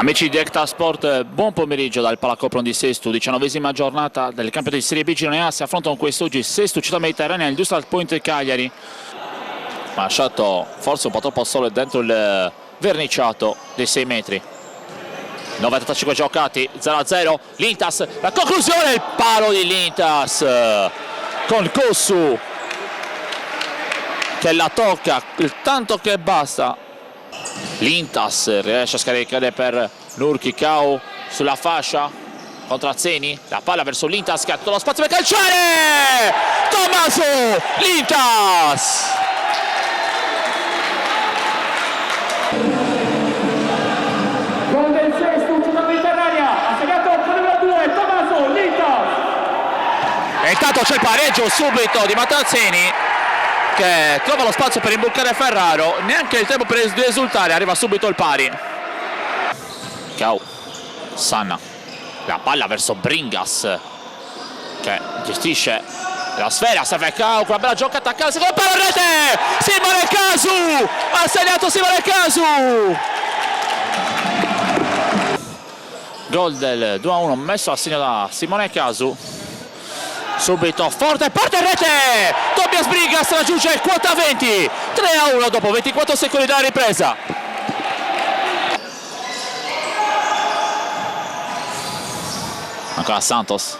Amici di Ecta Sport, buon pomeriggio dal Palacopron di Sestu, 19ª giornata del campionato di Serie B Girone A. Si affrontano quest'oggi Sestu Città Mediterranea e Industrial Point Cagliari. Ma ha lasciato forse un po' troppo solo dentro il verniciato dei 6 metri. 95 giocati, 0-0, l'Intas, la conclusione, il palo di l'Intas con Kossu che la tocca, il tanto che basta. L'Intas riesce a scaricare per Nurki Kau sulla fascia contro Azzeni, la palla verso l'Intas che ha tutto lo spazio per calciare. Tommaso, l'Intas! Gol del Sestu Città Mediterranea, ha segnato con il numero 2 Tommaso, l'Intas! E intanto c'è il pareggio subito di Matteo Azzeni che trova lo spazio per imbucare Ferraro, neanche il tempo per esultare, arriva subito il pari. Kau, Sanna, la palla verso Bringas che gestisce la sfera, serve Kau con una bella giocata a calcio, secondo palo, rete! Simone Casu! Ha segnato Simone Casu! Gol del 2-1 messo a segno da Simone Casu. Subito forte, porta in rete! Tobias Bringas raggiunge quota 20, 3-1 dopo 24 secondi dalla ripresa. Ancora Santos,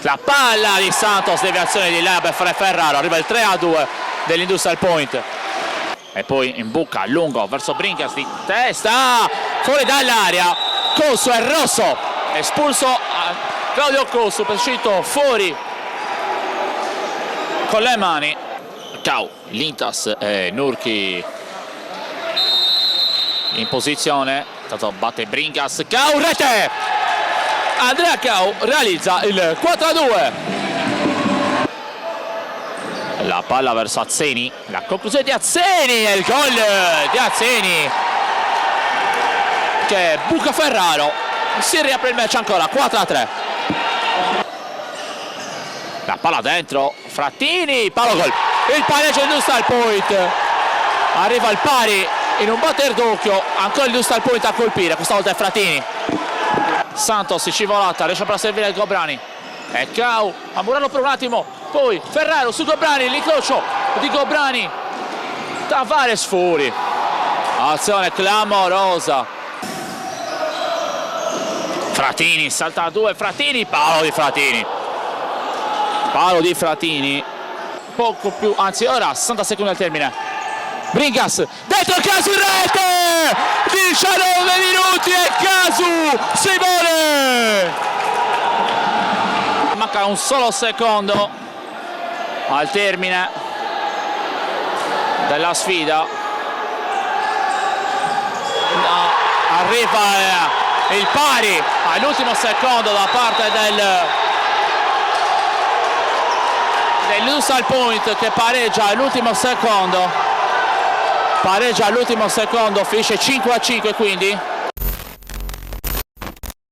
la palla di Santos, deviazione di là per fare Ferraro, arriva il 3-2 dell'Industrial Point. E poi in buca, lungo, verso Bringas di testa, fuori dall'area, Kossu è rosso, espulso a Claudio Kossu, per uscito fuori con le mani. Kau, l'Intas e Nurki in posizione, tanto batte Bringas, Kau, rete! Andrea Kau realizza il 4-2. La palla verso Azzeni, la conclusione di Azzeni e il gol di Azzeni che buca Ferraro, si riapre il match ancora 4-3. La palla dentro, Frattini, palo gol, il pareggio Industrial Point, arriva il pari in un batter d'occhio, ancora l'Industrial Point a colpire, questa volta è Frattini. Santos scivolata, riesce a servire il Gobrani, e Kau a murarlo per un attimo, poi Ferraro su Gobrani, l'incrocio di Gobrani, Tavares fuori, azione clamorosa. Frattini salta a 2, Frattini, palo di Frattini, poco più, anzi ora 60 secondi al termine. Bringas, dentro il Casu in rete, 19 minuti e Casu, Simone! Manca un solo secondo al termine della sfida. No, arriva il pari all'ultimo secondo da parte dell'Industrial Point che pareggia all'ultimo secondo, finisce 5-5 quindi.